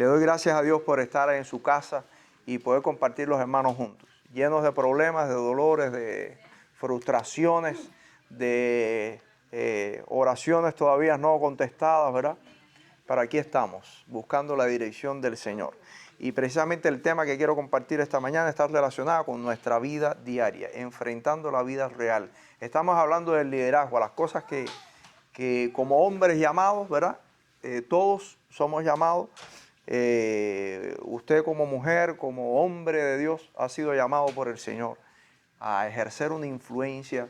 Le doy gracias a Dios por estar en su casa y poder compartir los hermanos juntos, llenos de problemas, de dolores, de frustraciones, de oraciones todavía no contestadas, ¿verdad? Pero aquí estamos, buscando la dirección del Señor. Y precisamente el tema que quiero compartir esta mañana está relacionado con nuestra vida diaria, enfrentando la vida real. Estamos hablando del liderazgo, las cosas que como hombres llamados, ¿verdad? Todos somos llamados. Usted como mujer, como hombre de Dios, ha sido llamado por el Señor a ejercer una influencia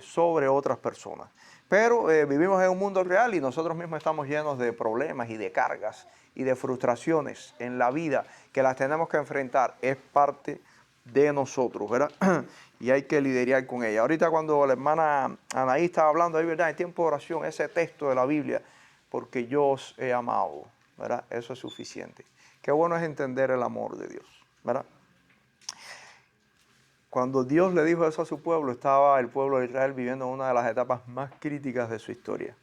sobre otras personas. Pero vivimos en un mundo real y nosotros mismos estamos llenos de problemas y de cargas y de frustraciones en la vida que las tenemos que enfrentar. Es parte de nosotros, ¿verdad? Y hay que lidiar con ella. Ahorita cuando la hermana Anaí estaba hablando ahí, ¿verdad? En tiempo de oración, ese texto de la Biblia, porque yo os he amado, ¿verdad? Eso es suficiente. Qué bueno es entender el amor de Dios, ¿verdad? Cuando Dios le dijo eso a su pueblo, estaba el pueblo de Israel viviendo una de las etapas más críticas de su historia.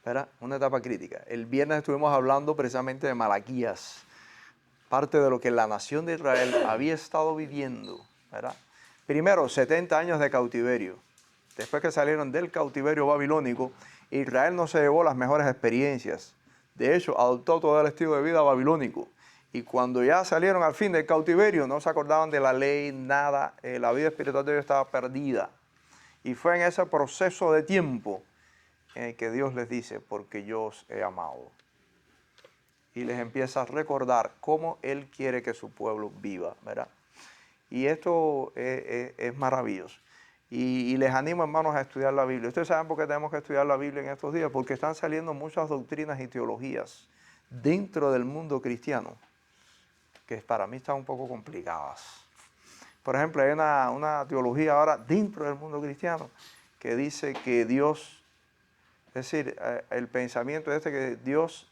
¿Verdad? Una etapa crítica. El viernes estuvimos hablando precisamente de Malaquías, parte de lo que la nación de Israel había estado viviendo, ¿verdad? Primero, 70 años de cautiverio. Después que salieron del cautiverio babilónico, Israel no se llevó las mejores experiencias. De hecho, adoptó todo el estilo de vida babilónico. Y cuando ya salieron al fin del cautiverio, no se acordaban de la ley, nada. La vida espiritual de ellos estaba perdida. Y fue en ese proceso de tiempo en el que Dios les dice, porque yo os he amado. Y les empieza a recordar cómo Él quiere que su pueblo viva, ¿verdad? Y esto es maravilloso. Y les animo, hermanos, a estudiar la Biblia. Ustedes saben por qué tenemos que estudiar la Biblia en estos días, porque están saliendo muchas doctrinas y teologías dentro del mundo cristiano que para mí están un poco complicadas. Por ejemplo, hay una teología ahora dentro del mundo cristiano que dice que Dios, es decir, el pensamiento que Dios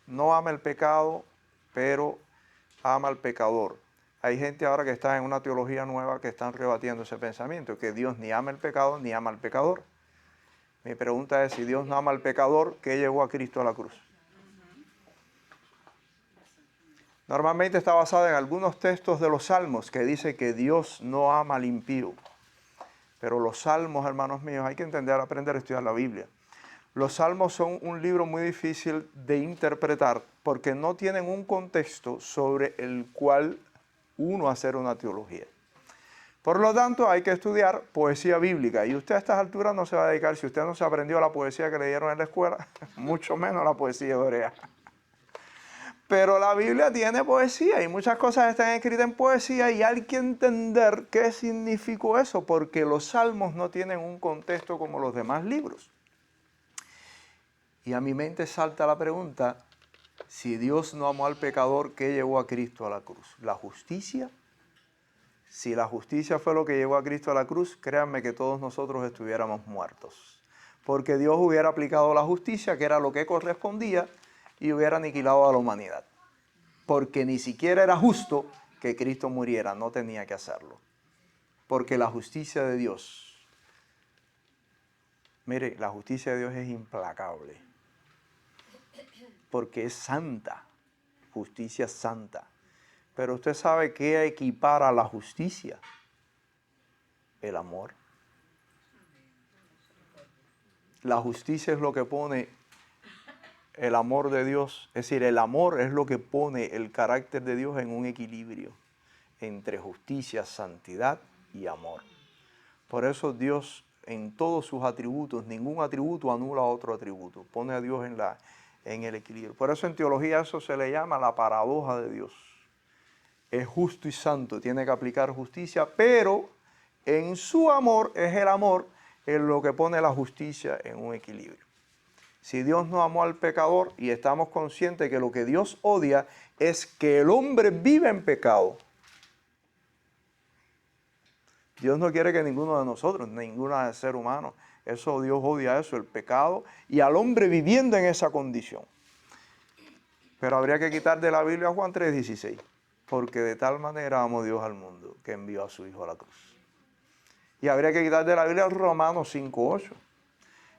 no ama el pecado, pero ama al pecador. Hay gente ahora que está en una teología nueva que están rebatiendo ese pensamiento, que Dios ni ama el pecado ni ama al pecador. Mi pregunta es, si Dios no ama al pecador, ¿qué llevó a Cristo a la cruz? Normalmente está basada en algunos textos de los Salmos que dice que Dios no ama al impío. Pero los Salmos, hermanos míos, hay que aprender a estudiar la Biblia. Los Salmos son un libro muy difícil de interpretar porque no tienen un contexto sobre el cual uno hacer una teología. Por lo tanto, hay que estudiar poesía bíblica. Y usted a estas alturas no se va a dedicar, si usted no se aprendió la poesía que le dieron en la escuela, mucho menos la poesía hebrea. Pero la Biblia tiene poesía y muchas cosas están escritas en poesía y hay que entender qué significó eso, porque los salmos no tienen un contexto como los demás libros. Y a mi mente salta la pregunta, si Dios no amó al pecador, ¿qué llevó a Cristo a la cruz? ¿La justicia? Si la justicia fue lo que llevó a Cristo a la cruz, créanme que todos nosotros estuviéramos muertos. Porque Dios hubiera aplicado la justicia, que era lo que correspondía, y hubiera aniquilado a la humanidad. Porque ni siquiera era justo que Cristo muriera, no tenía que hacerlo. Porque la justicia de Dios, mire, la justicia de Dios es implacable. Porque es santa, justicia santa. Pero usted sabe qué equipara la justicia, el amor. La justicia es lo que pone el amor de Dios, es decir, el amor es lo que pone el carácter de Dios en un equilibrio entre justicia, santidad y amor. Por eso Dios en todos sus atributos, ningún atributo anula otro atributo, pone a Dios en el equilibrio. Por eso en teología eso se le llama la paradoja de Dios. Es justo y santo, tiene que aplicar justicia, pero en su amor es el amor en lo que pone la justicia en un equilibrio. Si Dios no amó al pecador y estamos conscientes que lo que Dios odia es que el hombre vive en pecado. Dios no quiere que ninguno de nosotros, ningún ser humano, eso Dios odia eso, el pecado y al hombre viviendo en esa condición. Pero habría que quitar de la Biblia Juan 3:16, porque de tal manera amó Dios al mundo que envió a su Hijo a la cruz. Y habría que quitar de la Biblia Romanos 5:8.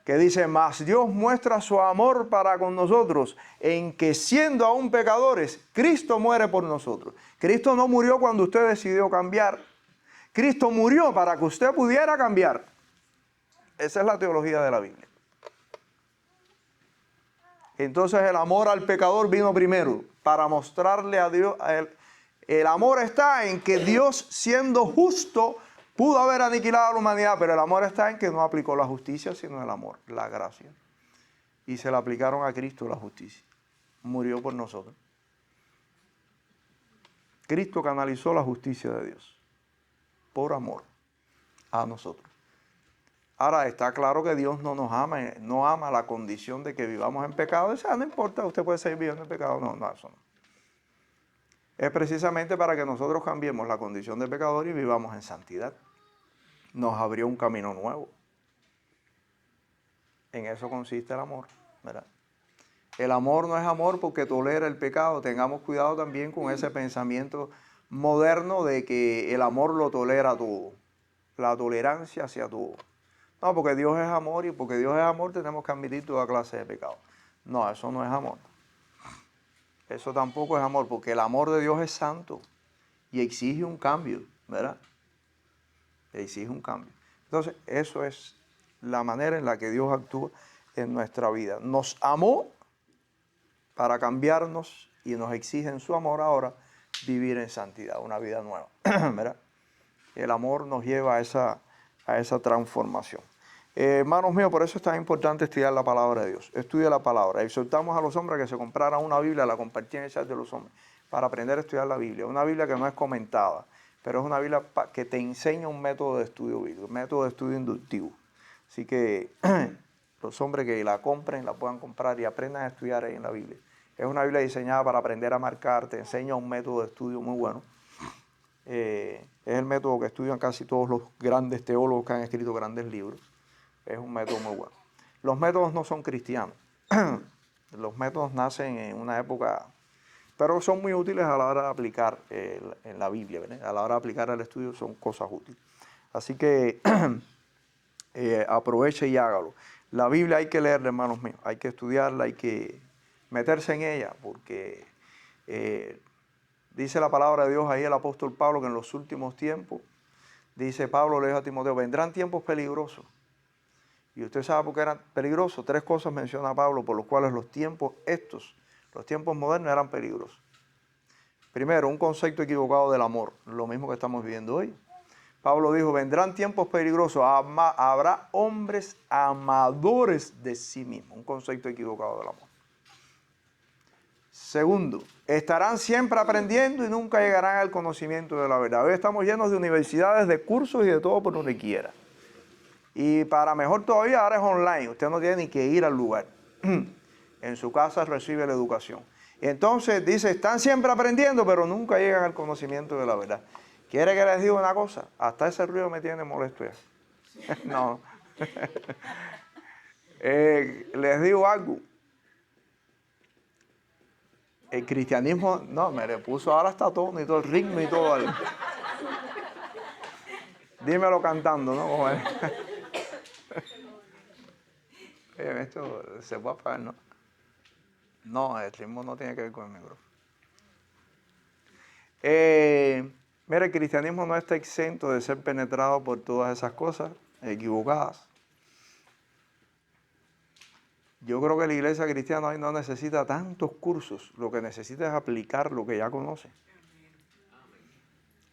que dice, mas Dios muestra su amor para con nosotros en que siendo aún pecadores, Cristo muere por nosotros. Cristo no murió cuando usted decidió cambiar. Cristo murió para que usted pudiera cambiar. Esa es la teología de la Biblia. Entonces el amor al pecador vino primero para mostrarle a Dios. El amor está en que Dios, siendo justo, pudo haber aniquilado a la humanidad, pero el amor está en que no aplicó la justicia, sino el amor, la gracia. Y se le aplicaron a Cristo la justicia. Murió por nosotros. Cristo canalizó la justicia de Dios por amor a nosotros. Ahora está claro que Dios no nos ama, no ama la condición de que vivamos en pecado. O sea, no importa, usted puede seguir viviendo en pecado. No, eso no. Es precisamente para que nosotros cambiemos la condición de pecador y vivamos en santidad. Nos abrió un camino nuevo. En eso consiste el amor, ¿verdad? El amor no es amor porque tolera el pecado. Tengamos cuidado también con ese pensamiento moderno de que el amor lo tolera todo. La tolerancia hacia todo. No, porque Dios es amor y porque Dios es amor tenemos que admitir toda clase de pecado. No, eso no es amor. Eso tampoco es amor, porque el amor de Dios es santo y exige un cambio, ¿verdad? Exige un cambio. Entonces, eso es la manera en la que Dios actúa en nuestra vida. Nos amó para cambiarnos y nos exige en su amor ahora vivir en santidad, una vida nueva, ¿verdad? El amor nos lleva a esa transformación. Hermanos míos, por eso es tan importante estudiar la palabra de Dios. Estudia la palabra. Exhortamos a los hombres que se compraran una Biblia, la compartían en el chat de los hombres, para aprender a estudiar la Biblia. Una Biblia que no es comentada, pero es una Biblia que te enseña un método de estudio bíblico, un método de estudio inductivo. Así que los hombres que la compren, la puedan comprar y aprendan a estudiar ahí en la Biblia. Es una Biblia diseñada para aprender a marcar, te enseña un método de estudio muy bueno. Es el método que estudian casi todos los grandes teólogos que han escrito grandes libros. Es un método muy bueno. Los métodos no son cristianos. Los métodos nacen en una época, pero son muy útiles a la hora de aplicar en la Biblia, ¿verdad? A la hora de aplicar el estudio son cosas útiles. Así que aproveche y hágalo. La Biblia hay que leerla, hermanos míos. Hay que estudiarla, hay que meterse en ella, porque dice la palabra de Dios ahí el apóstol Pablo que en los últimos tiempos, dice Pablo, le dijo a Timoteo, vendrán tiempos peligrosos. Y usted sabe por qué eran peligrosos. 3 cosas menciona Pablo por los cuales los tiempos modernos eran peligrosos. Primero, un concepto equivocado del amor, lo mismo que estamos viviendo hoy. Pablo dijo, vendrán tiempos peligrosos, habrá hombres amadores de sí mismos, un concepto equivocado del amor. Segundo, estarán siempre aprendiendo y nunca llegarán al conocimiento de la verdad. Hoy estamos llenos de universidades, de cursos y de todo por donde quiera. Y para mejor todavía, ahora es online. Usted no tiene ni que ir al lugar. En su casa recibe la educación. Entonces dice, están siempre aprendiendo, pero nunca llegan al conocimiento de la verdad. ¿Quiere que les diga una cosa? Hasta ese ruido me tiene molesto ya. No. Les digo algo. El cristianismo, no, me le puso ahora hasta todo, y todo el ritmo y todo. Dímelo cantando, ¿no? Esto se puede apagar, ¿no? No, el ritmo no tiene que ver con el micrófono. Mira, el cristianismo no está exento de ser penetrado por todas esas cosas equivocadas. Yo creo que la iglesia cristiana hoy no necesita tantos cursos, lo que necesita es aplicar lo que ya conoce.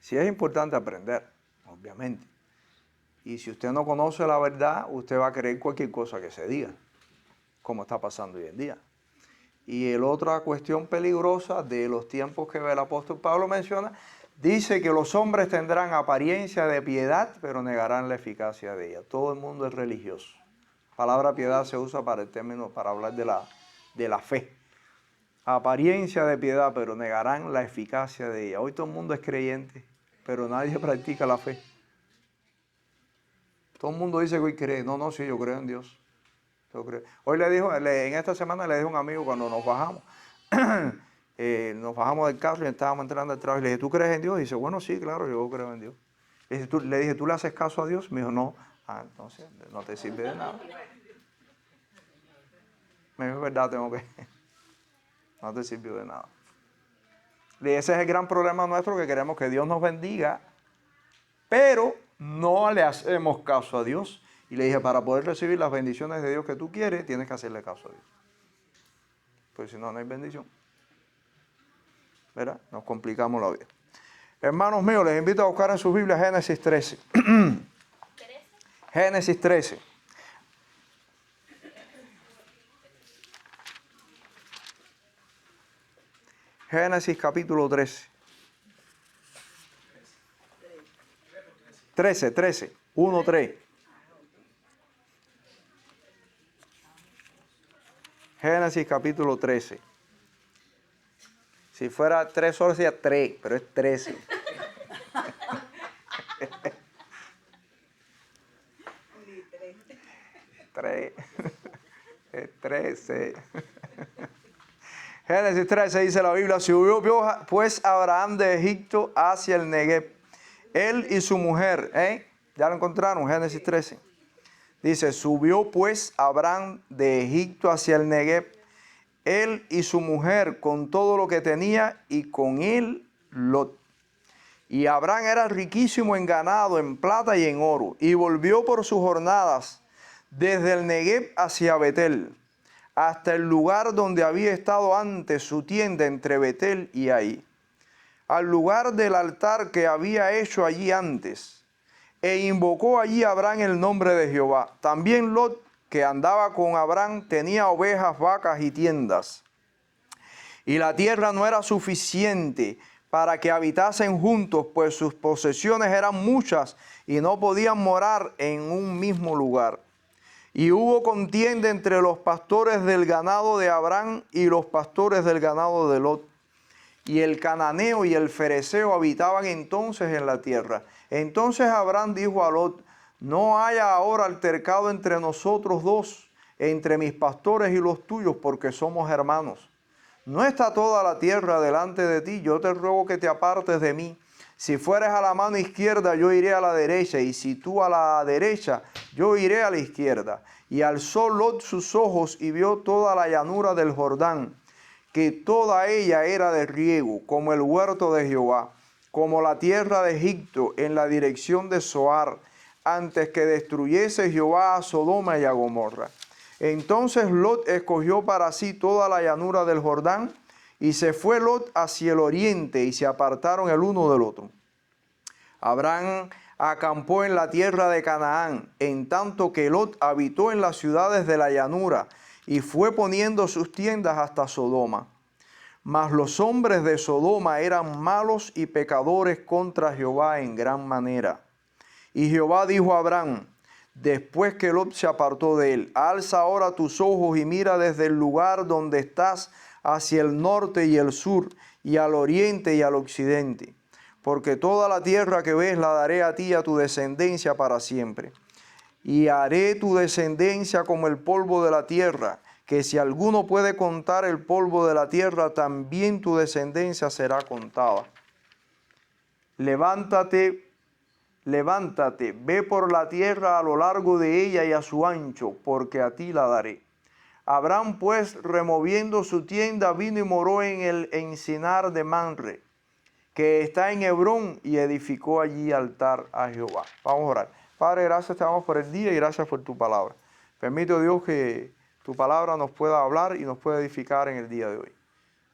Sí es importante aprender, obviamente. Y si usted no conoce la verdad, usted va a creer cualquier cosa que se diga, como está pasando hoy en día. Y la otra cuestión peligrosa de los tiempos que el apóstol Pablo menciona, dice que los hombres tendrán apariencia de piedad, pero negarán la eficacia de ella. Todo el mundo es religioso. La palabra piedad se usa para el término, para hablar de la fe. Apariencia de piedad, pero negarán la eficacia de ella. Hoy todo el mundo es creyente, pero nadie practica la fe. Todo el mundo dice que hoy cree. No, sí, yo creo en Dios. Yo creo. Hoy en esta semana le dije a un amigo cuando nos bajamos, nos bajamos del carro y estábamos entrando al trabajo y le dije, ¿tú crees en Dios? Y dice, bueno, sí, claro, yo creo en Dios. Le dije, ¿tú le haces caso a Dios? Me dijo, no. Entonces no te sirve de nada. Es verdad, tengo que... No te sirvió de nada. Y ese es el gran problema nuestro, que queremos que Dios nos bendiga, pero no le hacemos caso a Dios. Y le dije, para poder recibir las bendiciones de Dios que tú quieres, tienes que hacerle caso a Dios. Pues si no, no hay bendición. ¿Verdad? Nos complicamos la vida. Hermanos míos, les invito a buscar en sus Biblias Génesis 13. Génesis 13. Génesis capítulo 13. 13, 1, 3. Génesis capítulo 13. Si fuera 3 horas sería 3, pero es 13. Es 13. Génesis 13 dice la Biblia: subió pues Abraham de Egipto hacia el Negev, él y su mujer. ¿Ya lo encontraron? Génesis 13. Dice: subió pues Abraham de Egipto hacia el Negev, él y su mujer, con todo lo que tenía, y con él Lot. Y Abraham era riquísimo en ganado, en plata y en oro, y volvió por sus jornadas desde el Negev hacia Betel, hasta el lugar donde había estado antes su tienda entre Betel y Ahí, al lugar del altar que había hecho allí antes, e invocó allí Abraham el nombre de Jehová. También Lot, que andaba con Abraham, tenía ovejas, vacas y tiendas, y la tierra no era suficiente para que habitasen juntos, pues sus posesiones eran muchas y no podían morar en un mismo lugar. Y hubo contienda entre los pastores del ganado de Abraham y los pastores del ganado de Lot. Y el cananeo y el fereceo habitaban entonces en la tierra. Entonces Abraham dijo a Lot: no haya ahora altercado entre nosotros dos, entre mis pastores y los tuyos, porque somos hermanos. ¿No está toda la tierra delante de ti? Yo te ruego que te apartes de mí. Si fueres a la mano izquierda, yo iré a la derecha, y si tú a la derecha, yo iré a la izquierda. Y alzó Lot sus ojos y vio toda la llanura del Jordán, que toda ella era de riego, como el huerto de Jehová, como la tierra de Egipto, en la dirección de Zoar, antes que destruyese Jehová a Sodoma y a Gomorra. Entonces Lot escogió para sí toda la llanura del Jordán, y se fue Lot hacia el oriente, y se apartaron el uno del otro. Abraham acampó en la tierra de Canaán, en tanto que Lot habitó en las ciudades de la llanura, y fue poniendo sus tiendas hasta Sodoma. Mas los hombres de Sodoma eran malos y pecadores contra Jehová en gran manera. Y Jehová dijo a Abraham, después que Lot se apartó de él: alza ahora tus ojos y mira desde el lugar donde estás hacia el norte y el sur, y al oriente y al occidente. Porque toda la tierra que ves la daré a ti y a tu descendencia para siempre. Y haré tu descendencia como el polvo de la tierra, que si alguno puede contar el polvo de la tierra, también tu descendencia será contada. Levántate, ve por la tierra a lo largo de ella y a su ancho, porque a ti la daré. Abraham pues, removiendo su tienda, vino y moró en el encinar de Mamre, que está en Hebrón, y edificó allí altar a Jehová. Vamos a orar. Padre, gracias te damos por el día y gracias por tu palabra. Permite, Dios, que tu palabra nos pueda hablar y nos pueda edificar en el día de hoy.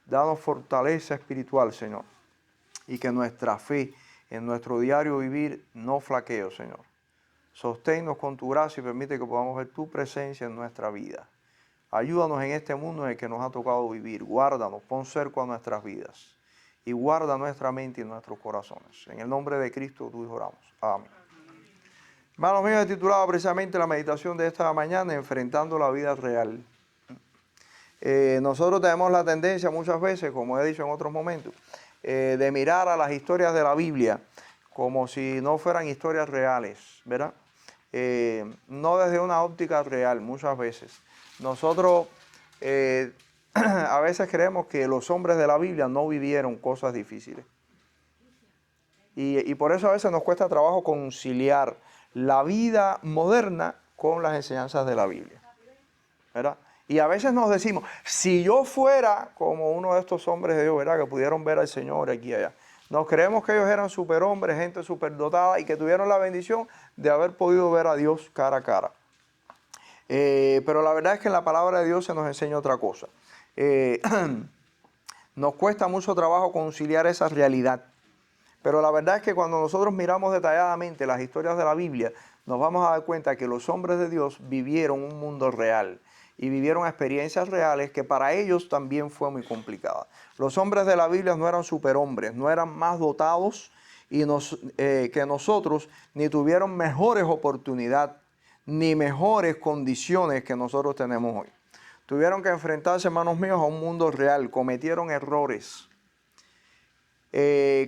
Danos fortaleza espiritual, Señor, y que nuestra fe en nuestro diario vivir no flaquee, Señor. Sosténnos con tu gracia y permite que podamos ver tu presencia en nuestra vida. Ayúdanos en este mundo en el que nos ha tocado vivir. Guárdanos, pon cerco a nuestras vidas y guarda nuestra mente y nuestros corazones. En el nombre de Cristo, tu Hijo, oramos. Amén. Hermanos míos, he titulado precisamente la meditación de esta mañana: enfrentando la vida real. Nosotros tenemos la tendencia muchas veces, como he dicho en otros momentos, de mirar a las historias de la Biblia como si no fueran historias reales, ¿verdad? No desde una óptica real, muchas veces. Nosotros a veces creemos que los hombres de la Biblia no vivieron cosas difíciles. Y por eso a veces nos cuesta trabajo conciliar la vida moderna con las enseñanzas de la Biblia, ¿verdad? Y a veces nos decimos, si yo fuera como uno de estos hombres de Dios, ¿verdad? Que pudieron ver al Señor aquí y allá. Nos creemos que ellos eran superhombres, gente superdotada y que tuvieron la bendición de haber podido ver a Dios cara a cara. Pero la verdad es que en la palabra de Dios se nos enseña otra cosa. Nos cuesta mucho trabajo conciliar esa realidad. Pero la verdad es que cuando nosotros miramos detalladamente las historias de la Biblia, nos vamos a dar cuenta que los hombres de Dios vivieron un mundo real y vivieron experiencias reales que para ellos también fue muy complicada. Los hombres de la Biblia no eran superhombres, no eran más dotados que nosotros, ni tuvieron mejores oportunidades, ni mejores condiciones que nosotros tenemos hoy. Tuvieron que enfrentarse, hermanos míos, a un mundo real, cometieron errores.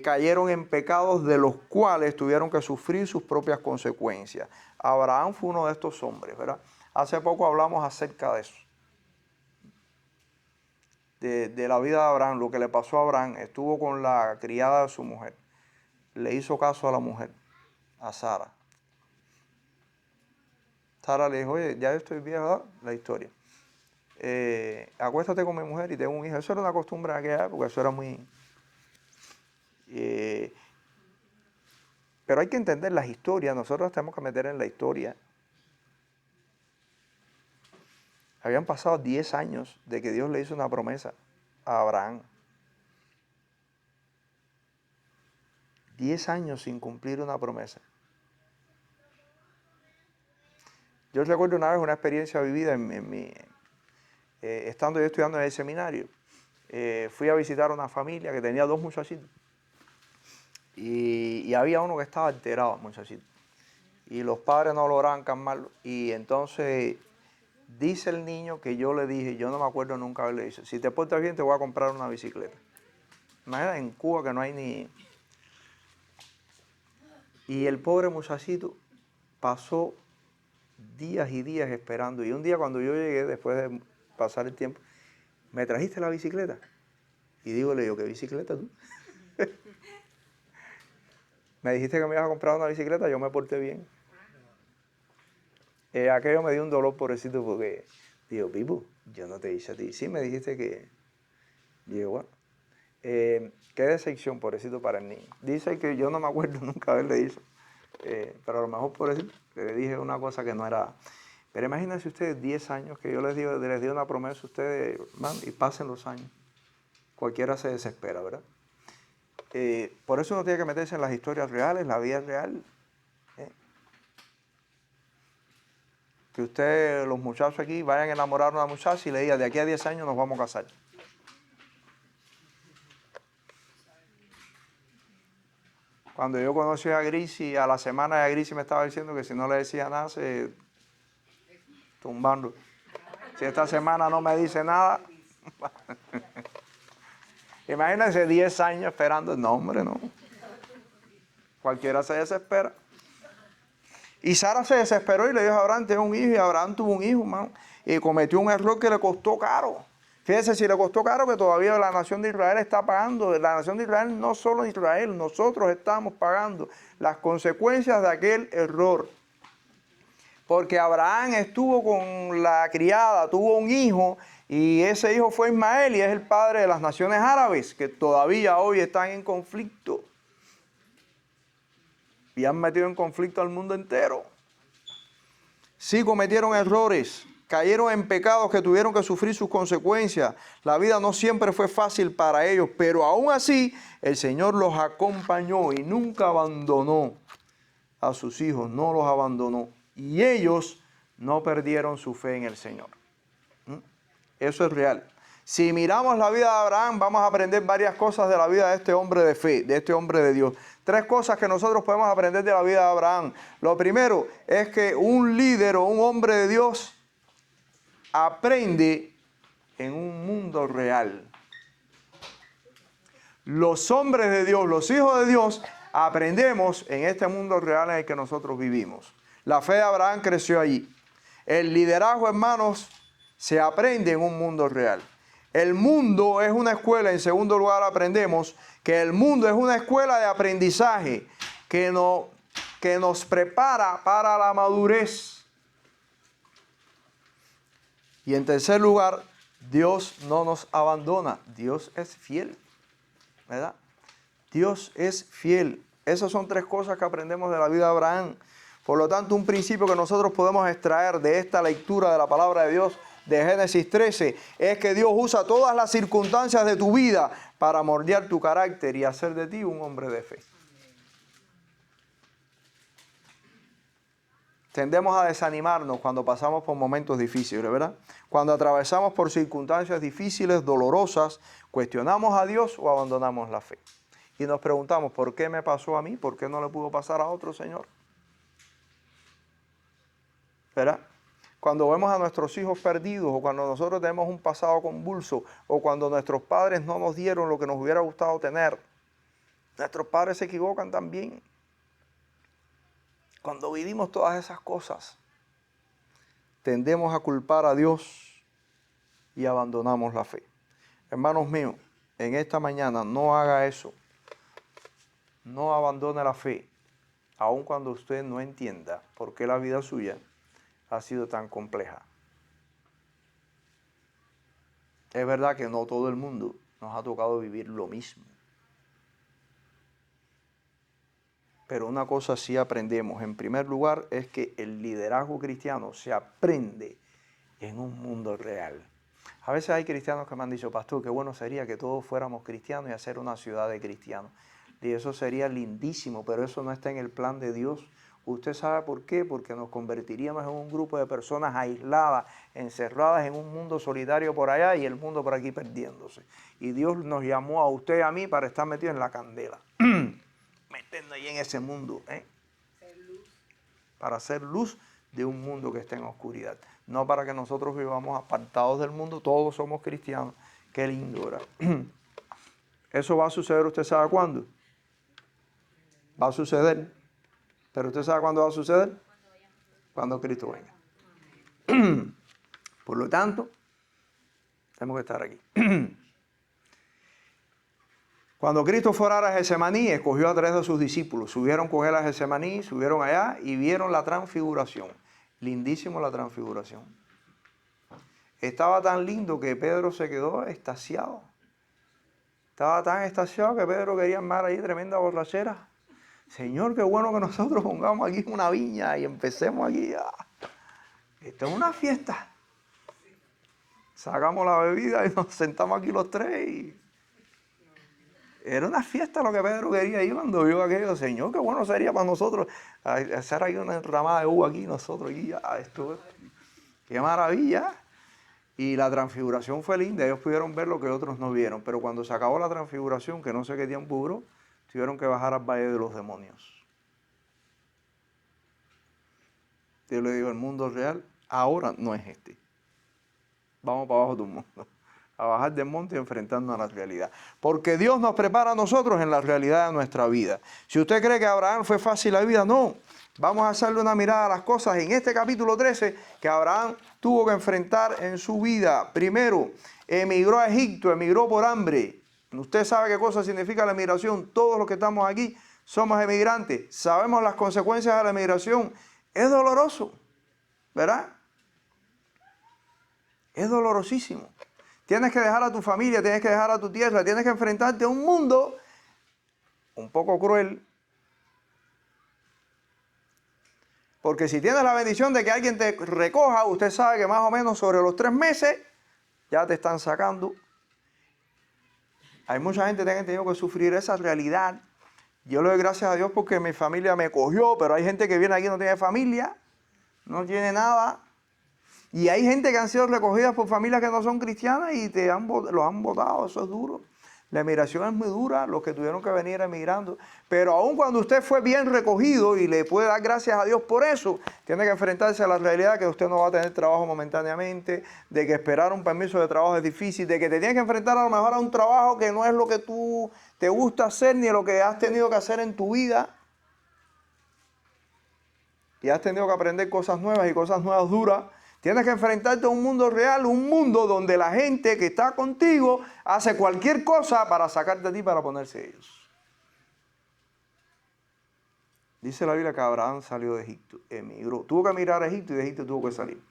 Cayeron en pecados de los cuales tuvieron que sufrir sus propias consecuencias. Abraham fue uno de estos hombres, ¿verdad? Hace poco hablamos acerca de eso, de la vida de Abraham, lo que le pasó a Abraham. Estuvo con la criada de su mujer, le hizo caso a la mujer, a Sara. Sara le dijo, oye, ya estoy vieja, ¿verdad? La historia. Acuéstate con mi mujer y tengo un hijo. Eso era una costumbre en aquella época, eso era muy... pero hay que entender las historias, nosotros tenemos que meter en la historia. Habían pasado 10 años de que Dios le hizo una promesa a Abraham. 10 años sin cumplir una promesa. Yo recuerdo una vez una experiencia vivida estando yo estudiando en el seminario. Fui a visitar a una familia que tenía 2 muchachitos. Y había uno que estaba alterado, muchachito. Y los padres no lograban calmarlo. Y entonces dice el niño que yo le dije, yo no me acuerdo nunca haberle dicho, si te portas bien te voy a comprar una bicicleta. Imagínate en Cuba que no hay ni... Y el pobre muchachito pasó días y días esperando. Y un día cuando yo llegué, después de pasar el tiempo, ¿me trajiste la bicicleta? Y digo, le digo, ¿qué bicicleta tú? Me dijiste que me ibas a comprar una bicicleta, yo me porté bien. Aquello me dio un dolor, pobrecito, porque digo, Pipo, yo no te dije a ti. Sí, me dijiste que... Digo, bueno, qué decepción, pobrecito, para el niño. Dice que yo no me acuerdo nunca haberle dicho, pero a lo mejor pobrecito, le dije una cosa que no era... Pero imagínense ustedes 10 años que yo les di una promesa a ustedes, man, y pasen los años. Cualquiera se desespera, ¿verdad? Por eso uno tiene que meterse en las historias reales, la vida real. Que ustedes, los muchachos aquí, vayan a enamorar a una muchacha y le digan, de aquí a 10 años nos vamos a casar. Cuando yo conocí a Grisi, a la semana ya Grisi me estaba diciendo que si no le decía nada, se tumbando. Si esta semana no me dice nada... Imagínense 10 años esperando. No, hombre, no. Cualquiera se desespera. Y Sara se desesperó y le dijo a Abraham, tengo un hijo. Y Abraham tuvo un hijo, hermano. Y cometió un error que le costó caro. Fíjense, si le costó caro, que todavía la nación de Israel está pagando. La nación de Israel, no solo Israel, nosotros estamos pagando las consecuencias de aquel error. Porque Abraham estuvo con la criada, tuvo un hijo, y ese hijo fue Ismael, y es el padre de las naciones árabes, que todavía hoy están en conflicto. Y han metido en conflicto al mundo entero. Sí cometieron errores, cayeron en pecados que tuvieron que sufrir sus consecuencias. La vida no siempre fue fácil para ellos, pero aún así el Señor los acompañó y nunca abandonó a sus hijos, no los abandonó. Y ellos no perdieron su fe en el Señor. Eso es real. Si miramos la vida de Abraham, vamos a aprender varias cosas de la vida de este hombre de fe, de este hombre de Dios. 3 cosas que nosotros podemos aprender de la vida de Abraham. Lo primero es que un líder o un hombre de Dios aprende en un mundo real. Los hombres de Dios, los hijos de Dios, aprendemos en este mundo real en el que nosotros vivimos. La fe de Abraham creció allí. El liderazgo, hermanos, se aprende en un mundo real. El mundo es una escuela. En segundo lugar, aprendemos que el mundo es una escuela de aprendizaje que nos prepara para la madurez. Y en tercer lugar, Dios no nos abandona. Dios es fiel, ¿verdad? Dios es fiel. Esas son tres cosas que aprendemos de la vida de Abraham. Por lo tanto, un principio que nosotros podemos extraer de esta lectura de la palabra de Dios de Génesis 13 es que Dios usa todas las circunstancias de tu vida para moldear tu carácter y hacer de ti un hombre de fe. Tendemos a desanimarnos cuando pasamos por momentos difíciles, ¿verdad? Cuando atravesamos por circunstancias difíciles, dolorosas, cuestionamos a Dios o abandonamos la fe. Y nos preguntamos, ¿por qué me pasó a mí? ¿Por qué no le pudo pasar a otro, Señor? ¿Verdad? Cuando vemos a nuestros hijos perdidos o cuando nosotros tenemos un pasado convulso o cuando nuestros padres no nos dieron lo que nos hubiera gustado tener, nuestros padres se equivocan también. Cuando vivimos todas esas cosas, tendemos a culpar a Dios y abandonamos la fe. Hermanos míos, en esta mañana no haga eso. No abandone la fe, aun cuando usted no entienda por qué la vida suya ha sido tan compleja. Es verdad que no todo el mundo nos ha tocado vivir lo mismo. Pero una cosa sí aprendemos. En primer lugar, es que el liderazgo cristiano se aprende en un mundo real. A veces hay cristianos que me han dicho, pastor, qué bueno sería que todos fuéramos cristianos y hacer una ciudad de cristianos. Y eso sería lindísimo, pero eso no está en el plan de Dios. ¿Usted sabe por qué? Porque nos convertiríamos en un grupo de personas aisladas, encerradas en un mundo solitario por allá y el mundo por aquí perdiéndose. Y Dios nos llamó a usted y a mí para estar metidos en la candela. Meternos ahí en ese mundo, para hacer luz de un mundo que está en oscuridad. No para que nosotros vivamos apartados del mundo, todos somos cristianos. Qué lindo, ¿verdad? Eso va a suceder, ¿usted sabe cuándo? Va a suceder. ¿Pero usted sabe cuándo va a suceder? Cuando Cristo venga. Por lo tanto, tenemos que estar aquí. Cuando Cristo fue a Getsemaní, escogió a 3 de sus discípulos. Subieron con él a Getsemaní, subieron allá y vieron la transfiguración. Lindísimo la transfiguración. Estaba tan lindo que Pedro se quedó extasiado. Estaba tan extasiado que Pedro quería armar ahí tremenda borrachera. Señor, qué bueno que nosotros pongamos aquí una viña y empecemos aquí. Esto es una fiesta. Sacamos la bebida y nos sentamos aquí los 3 y... Era una fiesta lo que Pedro quería ir cuando vio aquello. Señor, qué bueno sería para nosotros hacer ahí una enramada de uva aquí, nosotros aquí. Esto, qué maravilla. Y la transfiguración fue linda. Ellos pudieron ver lo que otros no vieron. Pero cuando se acabó la transfiguración, que no sé qué tiempo duró, tuvieron que bajar al valle de los demonios. Yo le digo, el mundo real ahora no es este. Vamos para abajo de un mundo. A bajar del monte y enfrentarnos a la realidad. Porque Dios nos prepara a nosotros en la realidad de nuestra vida. Si usted cree que a Abraham fue fácil la vida, no. Vamos a hacerle una mirada a las cosas en este capítulo 13 que Abraham tuvo que enfrentar en su vida. Primero, emigró a Egipto, emigró por hambre. Usted sabe qué cosa significa la emigración. Todos los que estamos aquí somos emigrantes. Sabemos las consecuencias de la emigración. Es doloroso, ¿verdad? Es dolorosísimo. Tienes que dejar a tu familia, tienes que dejar a tu tierra, tienes que enfrentarte a un mundo un poco cruel. Porque si tienes la bendición de que alguien te recoja, usted sabe que más o menos sobre los 3 meses ya te están sacando. Hay mucha gente que ha tenido que sufrir esa realidad. Yo le doy gracias a Dios porque mi familia me cogió, pero hay gente que viene aquí y no tiene familia, no tiene nada. Y hay gente que han sido recogidas por familias que no son cristianas y los han votado, eso es duro. La emigración es muy dura, los que tuvieron que venir emigrando. Pero aun cuando usted fue bien recogido y le puede dar gracias a Dios por eso, tiene que enfrentarse a la realidad que usted no va a tener trabajo momentáneamente, de que esperar un permiso de trabajo es difícil, de que te tienes que enfrentar a lo mejor a un trabajo que no es lo que tú te gusta hacer ni lo que has tenido que hacer en tu vida. Y has tenido que aprender cosas nuevas y cosas nuevas duras. Tienes que enfrentarte a un mundo real, un mundo donde la gente que está contigo hace cualquier cosa para sacarte a ti para ponerse ellos. Dice la Biblia que Abraham salió de Egipto, emigró. Tuvo que emigrar a Egipto y de Egipto tuvo que salir.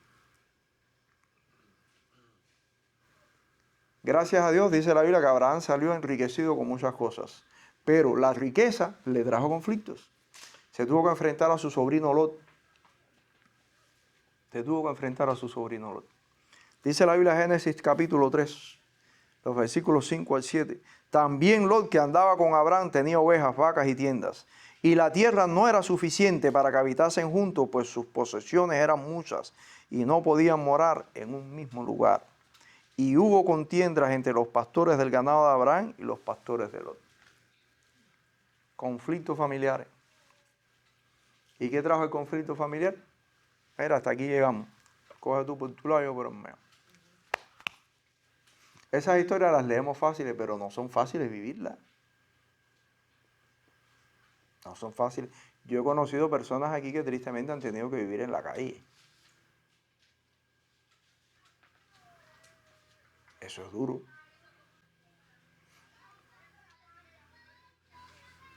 Gracias a Dios, dice la Biblia, que Abraham salió enriquecido con muchas cosas. Pero la riqueza le trajo conflictos. Se tuvo que enfrentar a su sobrino Lot. Dice la Biblia, Génesis capítulo 3, los versículos 5 al 7. También Lot, que andaba con Abraham, tenía ovejas, vacas y tiendas. Y la tierra no era suficiente para que habitasen juntos, pues sus posesiones eran muchas y no podían morar en un mismo lugar. Y hubo contiendas entre los pastores del ganado de Abraham y los pastores de Lot. Conflictos familiares. ¿Y qué trajo el conflicto familiar? Mira, hasta aquí llegamos. Coge tú por tu lado, yo por el mío. Esas historias las leemos fáciles, pero no son fáciles vivirlas. No son fáciles. Yo he conocido personas aquí que tristemente han tenido que vivir en la calle. Eso es duro.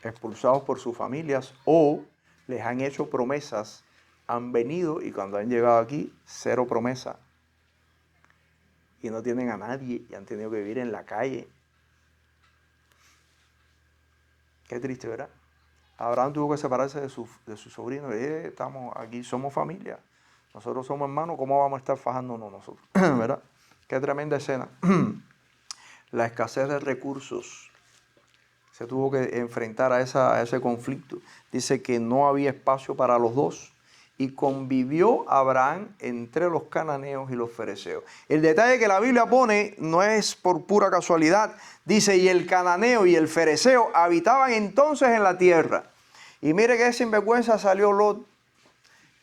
Expulsados por sus familias o les han hecho promesas, han venido y cuando han llegado aquí, cero promesa. Y no tienen a nadie y han tenido que vivir en la calle. Qué triste, ¿verdad? Abraham tuvo que separarse de su sobrino. Estamos aquí, somos familia. Nosotros somos hermanos, ¿cómo vamos a estar fajándonos nosotros? ¿Verdad? Qué tremenda escena. La escasez de recursos. Se tuvo que enfrentar a ese conflicto. Dice que no había espacio para los dos. Y convivió Abraham entre los cananeos y los fereceos. El detalle que la Biblia pone no es por pura casualidad. Dice, y el cananeo y el fereceo habitaban entonces en la tierra. Y mire que sinvergüenza salió Lot,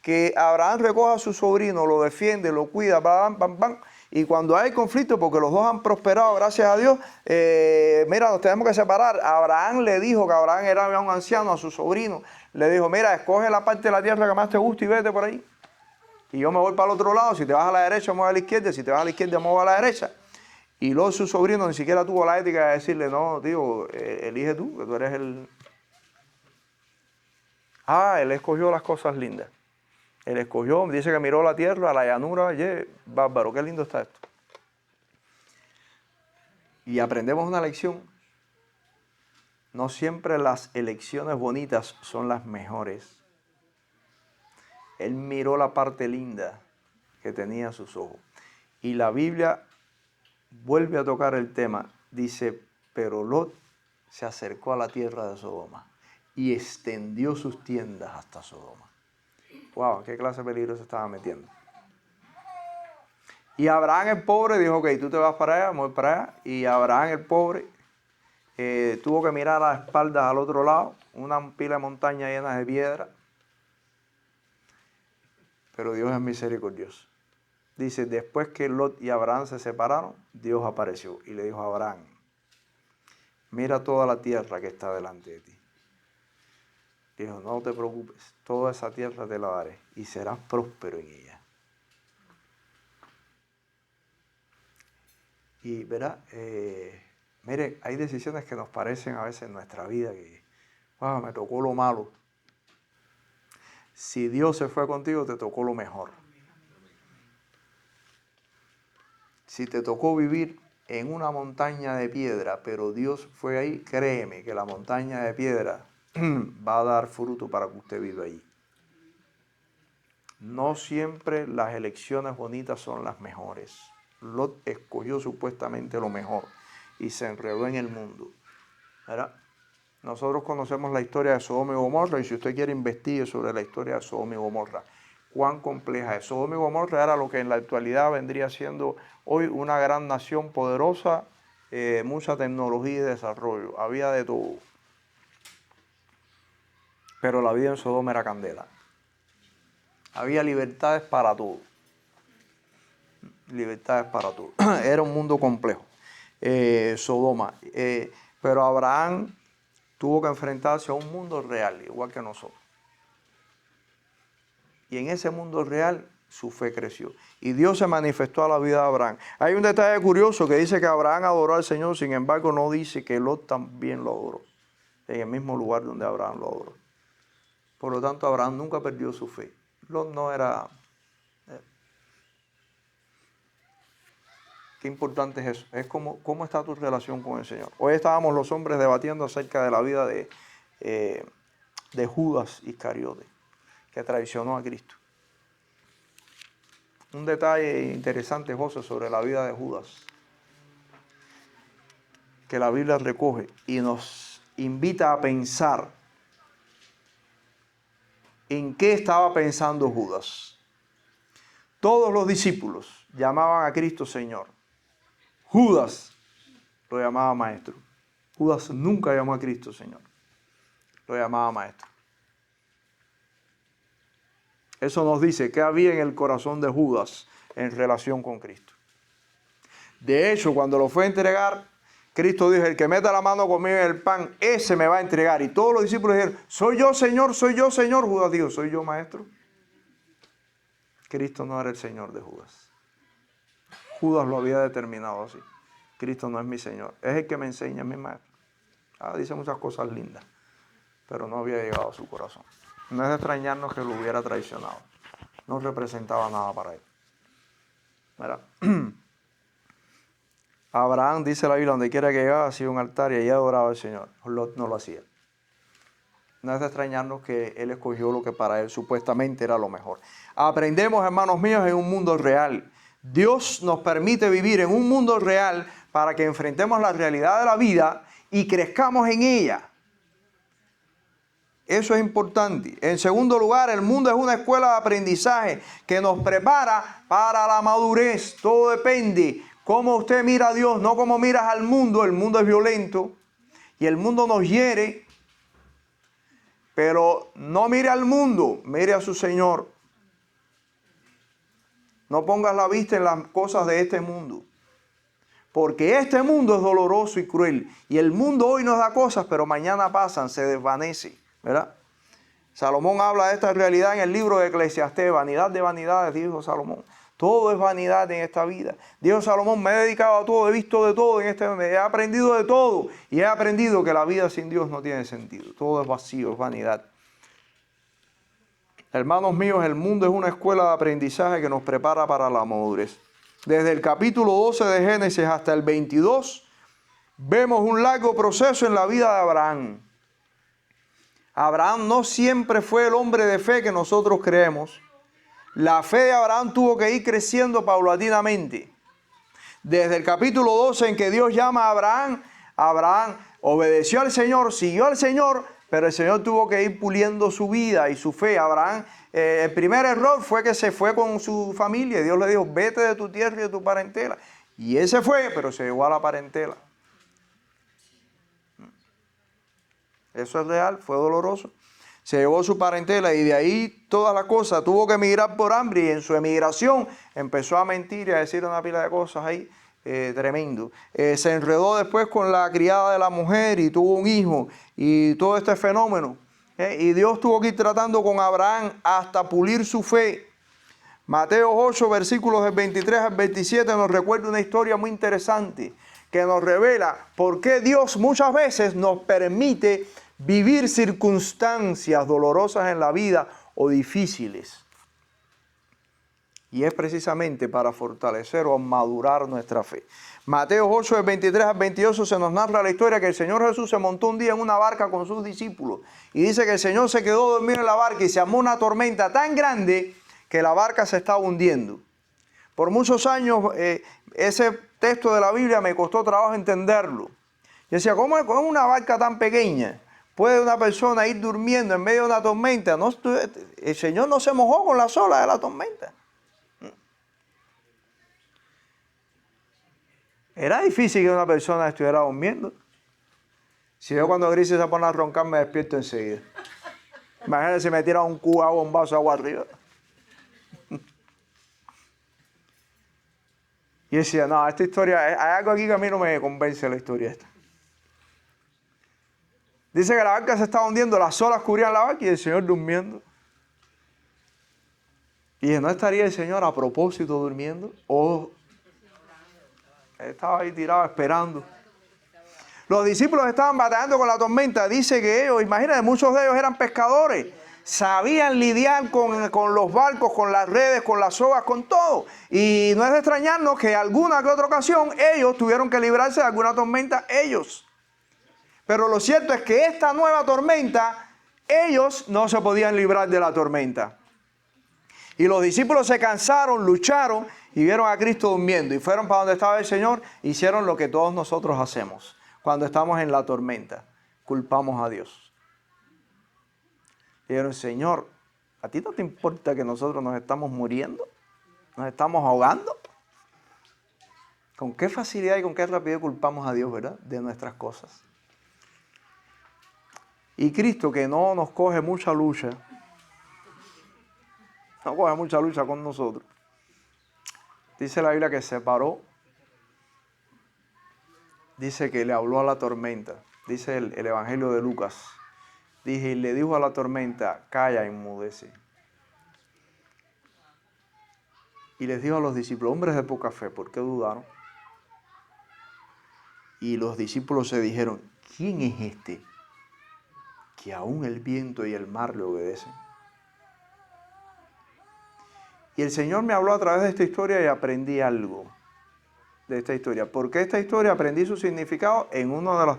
que Abraham recoge a su sobrino, lo defiende, lo cuida, bam, bam, bam. Y cuando hay conflicto, porque los dos han prosperado, gracias a Dios, mira, nos tenemos que separar. Abraham le dijo que Abraham era un anciano, a su sobrino. Le dijo, mira, escoge la parte de la tierra que más te guste y vete por ahí. Y yo me voy para el otro lado. Si te vas a la derecha, me voy a la izquierda. Si te vas a la izquierda, me voy a la derecha. Y luego su sobrino ni siquiera tuvo la ética de decirle, no, tío, elige tú, que tú eres el... Él escogió las cosas lindas. Él escogió, dice que miró la tierra, la llanura, bárbaro, qué lindo está esto. Y aprendemos una lección. No siempre las elecciones bonitas son las mejores. Él miró la parte linda que tenía a sus ojos. Y la Biblia vuelve a tocar el tema. Dice, pero Lot se acercó a la tierra de Sodoma y extendió sus tiendas hasta Sodoma. Wow, qué clase de peligro se estaba metiendo. Y Abraham el pobre dijo, ok, tú te vas para allá, voy para allá. Y Abraham el pobre tuvo que mirar a las espaldas al otro lado, una pila de montaña llena de piedra. Pero Dios es misericordioso. Dice, después que Lot y Abraham se separaron, Dios apareció y le dijo a Abraham, mira toda la tierra que está delante de ti. Dijo, no te preocupes, toda esa tierra te la daré y serás próspero en ella. Y verá, mire, hay decisiones que nos parecen a veces en nuestra vida que, me tocó lo malo. Si Dios se fue contigo, te tocó lo mejor. Si te tocó vivir en una montaña de piedra, pero Dios fue ahí, créeme que la montaña de piedra va a dar fruto para que usted viva ahí. No siempre las elecciones bonitas son las mejores. Lot escogió supuestamente lo mejor y se enredó en el mundo. ¿Verdad? Nosotros conocemos la historia de Sodoma y Gomorra y si usted quiere investigue sobre la historia de Sodoma y Gomorra, cuán compleja es. Sodoma y Gomorra era lo que en la actualidad vendría siendo hoy una gran nación poderosa, mucha tecnología y desarrollo. Había de todo. Pero la vida en Sodoma era candela. Había libertades para todo. Libertades para todo. Era un mundo complejo. Sodoma. Pero Abraham tuvo que enfrentarse a un mundo real, igual que nosotros. Y en ese mundo real su fe creció. Y Dios se manifestó a la vida de Abraham. Hay un detalle curioso que dice que Abraham adoró al Señor, sin embargo no dice que Lot también lo adoró. En el mismo lugar donde Abraham lo adoró. Por lo tanto, Abraham nunca perdió su fe. Lot no era... Qué importante es eso. Es cómo está tu relación con el Señor. Hoy estábamos los hombres debatiendo acerca de la vida de Judas Iscariote, que traicionó a Cristo. Un detalle interesante, José, sobre la vida de Judas, que la Biblia recoge y nos invita a pensar en qué estaba pensando Judas. Todos los discípulos llamaban a Cristo Señor. Judas lo llamaba maestro. Judas nunca llamó a Cristo Señor. Lo llamaba maestro. Eso nos dice qué había en el corazón de Judas en relación con Cristo. De hecho, cuando lo fue a entregar, Cristo dijo, el que meta la mano conmigo en el pan, ese me va a entregar. Y todos los discípulos dijeron, soy yo, Señor, soy yo, Señor. Judas dijo, soy yo, maestro. Cristo no era el Señor de Judas. Judas lo había determinado así. Cristo no es mi Señor. Es el que me enseña, es mi maestro. Dice muchas cosas lindas, pero no había llegado a su corazón. No es de extrañarnos que lo hubiera traicionado. No representaba nada para él. Mira. Abraham, dice la Biblia, donde quiera que llegaba, hacía un altar y allí adoraba al Señor. Lot no lo hacía. No es de extrañarnos que él escogió lo que para él supuestamente era lo mejor. Aprendemos, hermanos míos, en un mundo real. Dios nos permite vivir en un mundo real para que enfrentemos la realidad de la vida y crezcamos en ella. Eso es importante. En segundo lugar, el mundo es una escuela de aprendizaje que nos prepara para la madurez. Todo depende cómo usted mira a Dios, no cómo miras al mundo. El mundo es violento y el mundo nos hiere. Pero no mire al mundo, mire a su Señor. No pongas la vista en las cosas de este mundo. Porque este mundo es doloroso y cruel. Y el mundo hoy nos da cosas, pero mañana pasan, se desvanece. ¿Verdad? Salomón habla de esta realidad en el libro de Eclesiastés. Vanidad de vanidades, dijo Salomón. Todo es vanidad en esta vida. Dijo Salomón, me he dedicado a todo, he visto de todo en este mundo, he aprendido de todo. Y he aprendido que la vida sin Dios no tiene sentido. Todo es vacío, es vanidad. Hermanos míos, el mundo es una escuela de aprendizaje que nos prepara para la madurez. Desde el capítulo 12 de Génesis hasta el 22, vemos un largo proceso en la vida de Abraham. Abraham no siempre fue el hombre de fe que nosotros creemos. La fe de Abraham tuvo que ir creciendo paulatinamente. Desde el capítulo 12 en que Dios llama a Abraham, Abraham obedeció al Señor, siguió al Señor, pero el Señor tuvo que ir puliendo su vida y su fe. Abraham, el primer error fue que se fue con su familia. Dios le dijo, vete de tu tierra y de tu parentela. Y él se fue, pero se llegó a la parentela. Eso es real, fue doloroso. Se llevó su parentela y de ahí toda la cosa. Tuvo que emigrar por hambre y en su emigración empezó a mentir y a decir una pila de cosas ahí tremendo. Se enredó después con la criada de la mujer y tuvo un hijo y todo este fenómeno. Y Dios tuvo que ir tratando con Abraham hasta pulir su fe. Mateo 8, versículos del 23 al 27 nos recuerda una historia muy interesante que nos revela por qué Dios muchas veces nos permite vivir circunstancias dolorosas en la vida o difíciles. Y es precisamente para fortalecer o madurar nuestra fe. Mateo 8, del 23 al 28 se nos narra la historia que el Señor Jesús se montó un día en una barca con sus discípulos. Y dice que el Señor se quedó dormido en la barca y se armó una tormenta tan grande que la barca se estaba hundiendo. Por muchos años ese texto de la Biblia me costó trabajo entenderlo. Yo decía, ¿cómo es una barca tan pequeña? ¿Puede una persona ir durmiendo en medio de una tormenta? No, el Señor no se mojó con las olas de la tormenta. Era difícil que una persona estuviera durmiendo. Si yo cuando Gris se pone a roncar me despierto enseguida. Imagínate si me tira un cubo de agua, un vaso de agua arriba. Y decía, no, esta historia, hay algo aquí que a mí no me convence la historia esta. Dice que la barca se estaba hundiendo, las olas cubrían la barca y el Señor durmiendo. Y ¿no estaría el Señor a propósito durmiendo? O estaba ahí tirado esperando. Los discípulos estaban batallando con la tormenta. Dice que ellos, imagínate, muchos de ellos eran pescadores. Sabían lidiar con los barcos, con las redes, con las sogas, con todo. Y no es de extrañarnos que alguna que otra ocasión ellos tuvieron que librarse de alguna tormenta ellos. Pero lo cierto es que esta nueva tormenta, ellos no se podían librar de la tormenta. Y los discípulos se cansaron, lucharon y vieron a Cristo durmiendo. Y fueron para donde estaba el Señor, hicieron lo que todos nosotros hacemos cuando estamos en la tormenta. Culpamos a Dios. Dijeron, Señor, ¿a ti no te importa que nosotros nos estamos muriendo? ¿Nos estamos ahogando? ¿Con qué facilidad y con qué rapidez culpamos a Dios, verdad? De nuestras cosas. Y Cristo, que no nos coge mucha lucha, no coge mucha lucha con nosotros. Dice la Biblia que se paró. Dice que le habló a la tormenta. Dice el Evangelio de Lucas. Dije, y le dijo a la tormenta, calla, enmudece. Y les dijo a los discípulos, hombres de poca fe, ¿por qué dudaron? Y los discípulos se dijeron, ¿quién es este que aún el viento y el mar le obedecen? Y el Señor me habló a través de esta historia y aprendí algo de esta historia. Porque esta historia aprendí su significado en una de las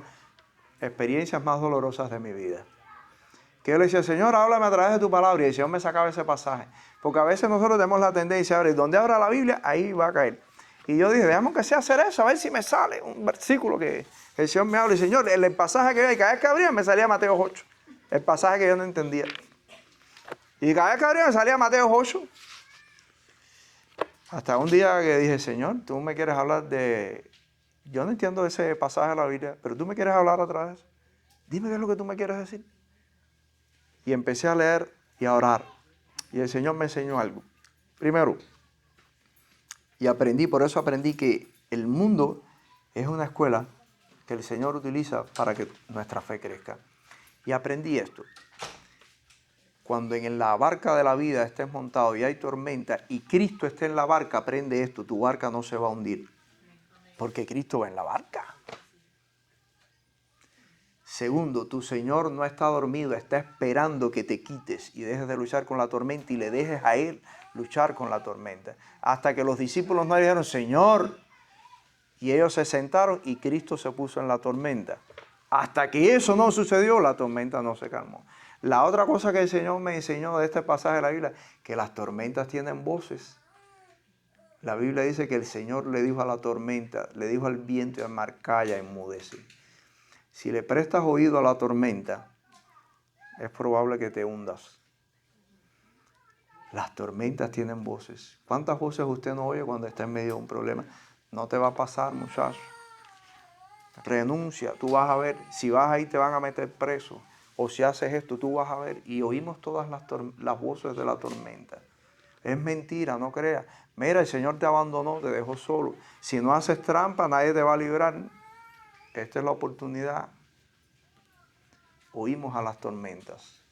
experiencias más dolorosas de mi vida. Que yo le decía, Señor, háblame a través de tu palabra. Y el Señor me sacaba ese pasaje. Porque a veces nosotros tenemos la tendencia a ver, donde abra la Biblia, ahí va a caer. Y yo dije, déjame que sea hacer eso, a ver si me sale un versículo que el Señor me habla. Y Señor, el pasaje que cada vez que abría me salía Mateo 8. El pasaje que yo no entendía. Y cada vez que abría me salía Mateo 8. Hasta un día que dije, Señor, tú me quieres hablar de... Yo no entiendo ese pasaje de la Biblia, pero tú me quieres hablar otra vez. Dime qué es lo que tú me quieres decir. Y empecé a leer y a orar. Y el Señor me enseñó algo. Primero, y aprendí, por eso aprendí que el mundo es una escuela que el Señor utiliza para que nuestra fe crezca. Y aprendí esto. Cuando en la barca de la vida estés montado y hay tormenta y Cristo esté en la barca, aprende esto, tu barca no se va a hundir. Porque Cristo va en la barca. Segundo, tu Señor no está dormido, está esperando que te quites y dejes de luchar con la tormenta y le dejes a Él luchar con la tormenta. Hasta que los discípulos no dijeron, Señor, y ellos se sentaron y Cristo se puso en la tormenta. Hasta que eso no sucedió, la tormenta no se calmó. La otra cosa que el Señor me enseñó de este pasaje de la Biblia, que las tormentas tienen voces. La Biblia dice que el Señor le dijo a la tormenta, le dijo al viento y al mar, calla, enmudece. Si le prestas oído a la tormenta, es probable que te hundas. Las tormentas tienen voces. ¿Cuántas voces usted no oye cuando está en medio de un problema? No te va a pasar, muchacho. Renuncia, tú vas a ver. Si vas ahí te van a meter preso. O si haces esto, tú vas a ver. Y oímos todas las voces de la tormenta. Es mentira, no creas. Mira, el Señor te abandonó, te dejó solo. Si no haces trampa, nadie te va a librar. Esta es la oportunidad. Oímos a las tormentas.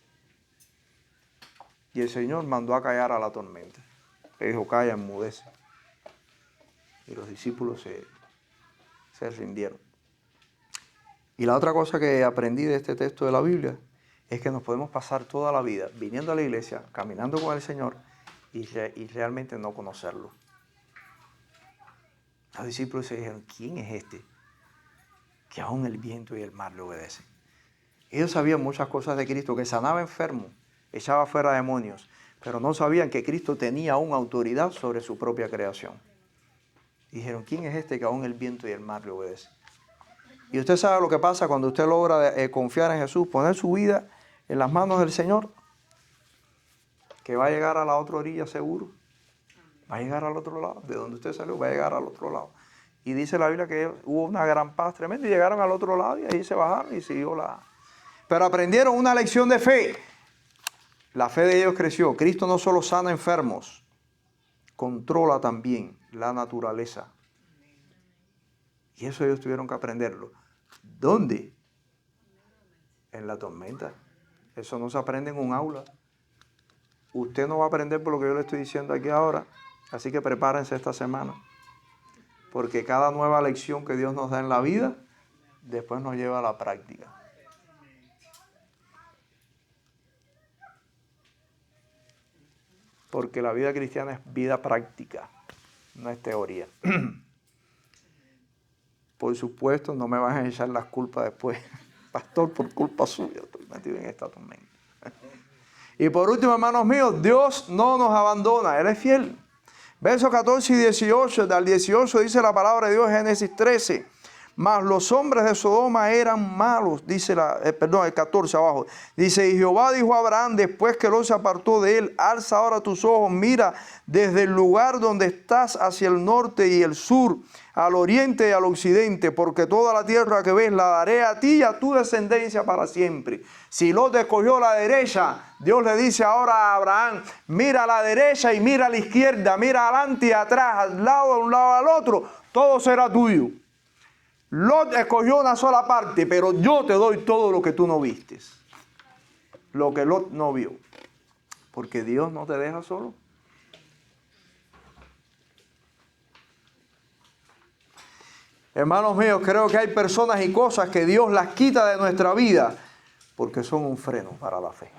Y el Señor mandó a callar a la tormenta. Le dijo, calla, enmudece. Y los discípulos se rindieron. Y la otra cosa que aprendí de este texto de la Biblia es que nos podemos pasar toda la vida viniendo a la iglesia, caminando con el Señor y realmente no conocerlo. Los discípulos se dijeron, ¿quién es este que aún el viento y el mar le obedecen? Ellos sabían muchas cosas de Cristo, que sanaba enfermos, echaba fuera demonios, pero no sabían que Cristo tenía aún autoridad sobre su propia creación. Dijeron, ¿quién es este que aún el viento y el mar le obedecen? Y usted sabe lo que pasa cuando usted logra confiar en Jesús, poner su vida en las manos del Señor, que va a llegar a la otra orilla seguro. Va a llegar al otro lado, de donde usted salió, va a llegar al otro lado. Y dice la Biblia que hubo una gran paz tremenda y llegaron al otro lado y ahí se bajaron y siguió la... Pero aprendieron una lección de fe. La fe de ellos creció. Cristo no solo sana enfermos, controla también la naturaleza. Y eso ellos tuvieron que aprenderlo. ¿Dónde? En la tormenta. Eso no se aprende en un aula. Usted no va a aprender por lo que yo le estoy diciendo aquí ahora. Así que prepárense esta semana. Porque cada nueva lección que Dios nos da en la vida, después nos lleva a la práctica. porque la vida cristiana es vida práctica, no es teoría. Por supuesto, no me van a echar las culpas después. Pastor, por culpa suya estoy metido en esta tormenta. Y por último, hermanos míos, Dios no nos abandona, Él es fiel. Versos 14 y 18, del 18 dice la palabra de Dios, Génesis 13. Mas los hombres de Sodoma eran malos, dice el 14 abajo. Dice, y Jehová dijo a Abraham, después que Lot se apartó de él, alza ahora tus ojos, mira desde el lugar donde estás hacia el norte y el sur, al oriente y al occidente, porque toda la tierra que ves la daré a ti y a tu descendencia para siempre. Si Lot escogió la derecha, Dios le dice ahora a Abraham, mira a la derecha y mira a la izquierda, mira adelante y atrás, al lado de un lado al otro, todo será tuyo. Lot escogió una sola parte, pero yo te doy todo lo que tú no vistes. Lo que Lot no vio. Porque Dios no te deja solo. Hermanos míos, creo que hay personas y cosas que Dios las quita de nuestra vida porque son un freno para la fe.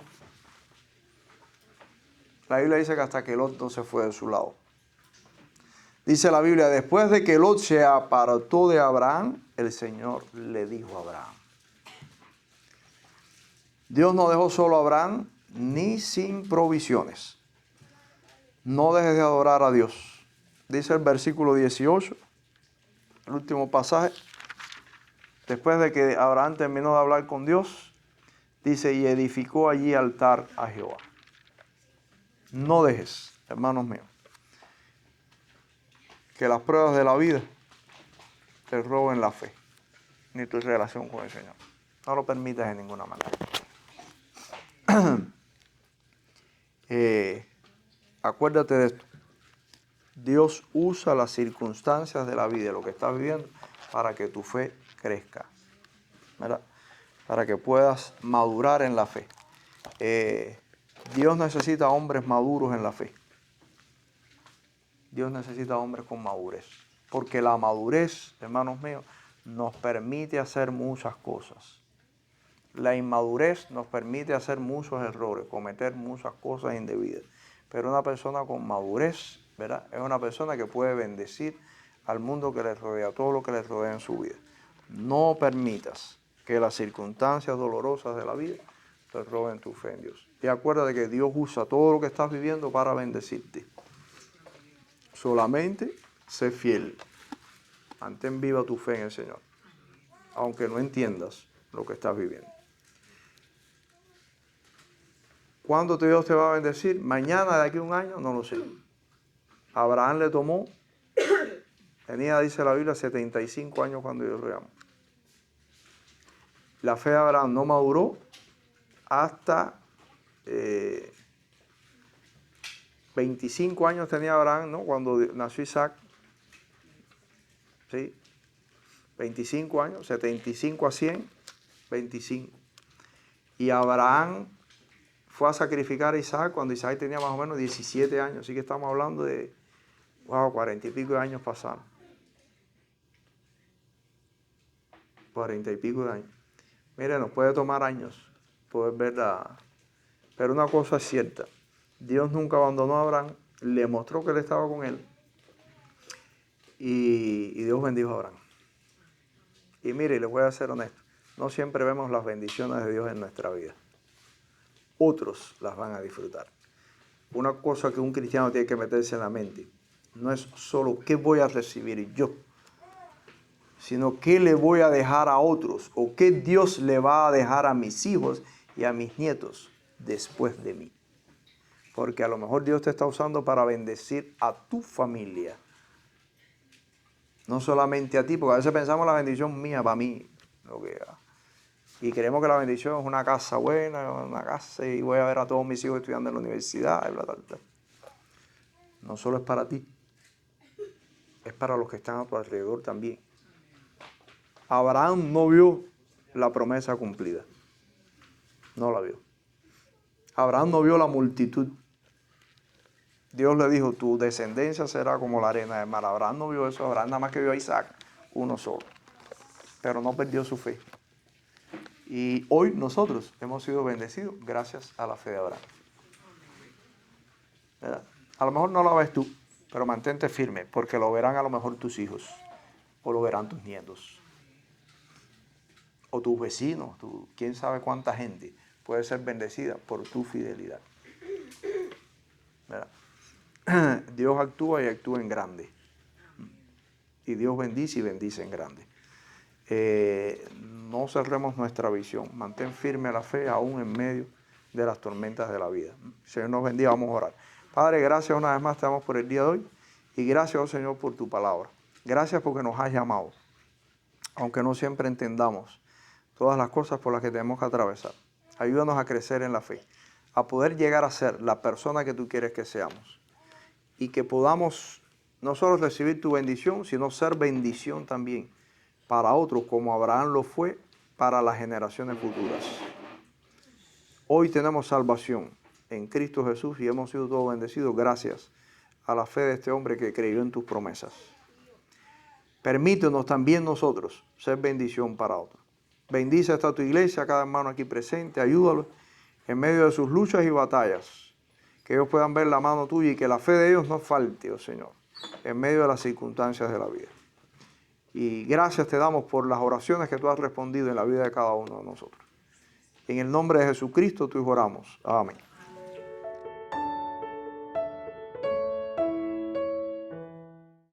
La Biblia dice que hasta que Lot no se fue de su lado. Dice la Biblia, después de que Lot se apartó de Abraham, el Señor le dijo a Abraham. Dios no dejó solo a Abraham ni sin provisiones. No dejes de adorar a Dios. Dice el versículo 18, el último pasaje. Después de que Abraham terminó de hablar con Dios, dice, y edificó allí altar a Jehová. No dejes, hermanos míos, que las pruebas de la vida te roben la fe, ni tu relación con el Señor. No lo permitas de ninguna manera. Acuérdate de esto. Dios usa las circunstancias de la vida, lo que estás viviendo, para que tu fe crezca, ¿verdad? Para que puedas madurar en la fe. Dios necesita hombres maduros en la fe. Dios necesita hombres con madurez. Porque la madurez, hermanos míos, nos permite hacer muchas cosas. La inmadurez nos permite hacer muchos errores, cometer muchas cosas indebidas. Pero una persona con madurez, ¿verdad?, es una persona que puede bendecir al mundo que le rodea, todo lo que le rodea en su vida. No permitas que las circunstancias dolorosas de la vida te roben tu fe en Dios. Y acuérdate que Dios usa todo lo que estás viviendo para bendecirte. Solamente sé fiel. Mantén viva tu fe en el Señor, aunque no entiendas lo que estás viviendo. ¿Cuándo Dios te va a bendecir? Mañana, de aquí a un año, no lo sé. Abraham le tomó, tenía, dice la Biblia, 75 años cuando Dios lo llamó. La fe de Abraham no maduró hasta 25 años tenía Abraham, ¿no?, cuando nació Isaac. ¿Sí? 25 años, 75 a 100, 25. Y Abraham fue a sacrificar a Isaac cuando Isaac tenía más o menos 17 años. Así que estamos hablando de, 40 y pico de años pasaron. 40 y pico de años. Mire, nos puede tomar años poder verla. Pero una cosa es cierta. Dios nunca abandonó a Abraham. Le mostró que él estaba con él. Y Dios bendijo a Abraham. Y mire, les voy a ser honesto. No siempre vemos las bendiciones de Dios en nuestra vida. Otros las van a disfrutar. Una cosa que un cristiano tiene que meterse en la mente no es solo qué voy a recibir yo, sino qué le voy a dejar a otros o qué Dios le va a dejar a mis hijos y a mis nietos después de mí. Porque a lo mejor Dios te está usando para bendecir a tu familia. No solamente a ti, porque a veces pensamos la bendición mía para mí. Y creemos que la bendición es una casa buena, una casa y voy a ver a todos mis hijos estudiando en la universidad, y bla, bla, bla. No solo es para ti, es para los que están a tu alrededor también. Abraham no vio la promesa cumplida. No la vio. Abraham no vio la multitud. Dios le dijo, tu descendencia será como la arena del mar. Abraham no vio eso. Abraham nada más que vio a Isaac, uno solo. Pero no perdió su fe. Y hoy nosotros hemos sido bendecidos gracias a la fe de Abraham. ¿verdad? A lo mejor no lo ves tú, pero mantente firme, porque lo verán a lo mejor tus hijos, o lo verán tus nietos, o tus vecinos, quién sabe cuánta gente puede ser bendecida por tu fidelidad, ¿verdad? Dios actúa y actúa en grande. Y Dios bendice y bendice en grande. No cerremos nuestra visión. Mantén firme la fe aún en medio de las tormentas de la vida. Señor nos bendiga. Vamos a orar. Padre, gracias una vez más te damos por el día de hoy. Y gracias, oh Señor, por tu palabra. Gracias porque nos has llamado. Aunque no siempre entendamos todas las cosas por las que tenemos que atravesar. Ayúdanos a crecer en la fe. A poder llegar a ser la persona que tú quieres que seamos. Y que podamos no solo recibir tu bendición, sino ser bendición también para otros, como Abraham lo fue para las generaciones futuras. Hoy tenemos salvación en Cristo Jesús y hemos sido todos bendecidos gracias a la fe de este hombre que creyó en tus promesas. Permítenos también nosotros ser bendición para otros. Bendice esta tu iglesia, a cada hermano aquí presente, ayúdalos en medio de sus luchas y batallas, que ellos puedan ver la mano tuya y que la fe de ellos no falte, oh Señor, en medio de las circunstancias de la vida. Y gracias te damos por las oraciones que tú has respondido en la vida de cada uno de nosotros. En el nombre de Jesucristo tú oramos. Amén.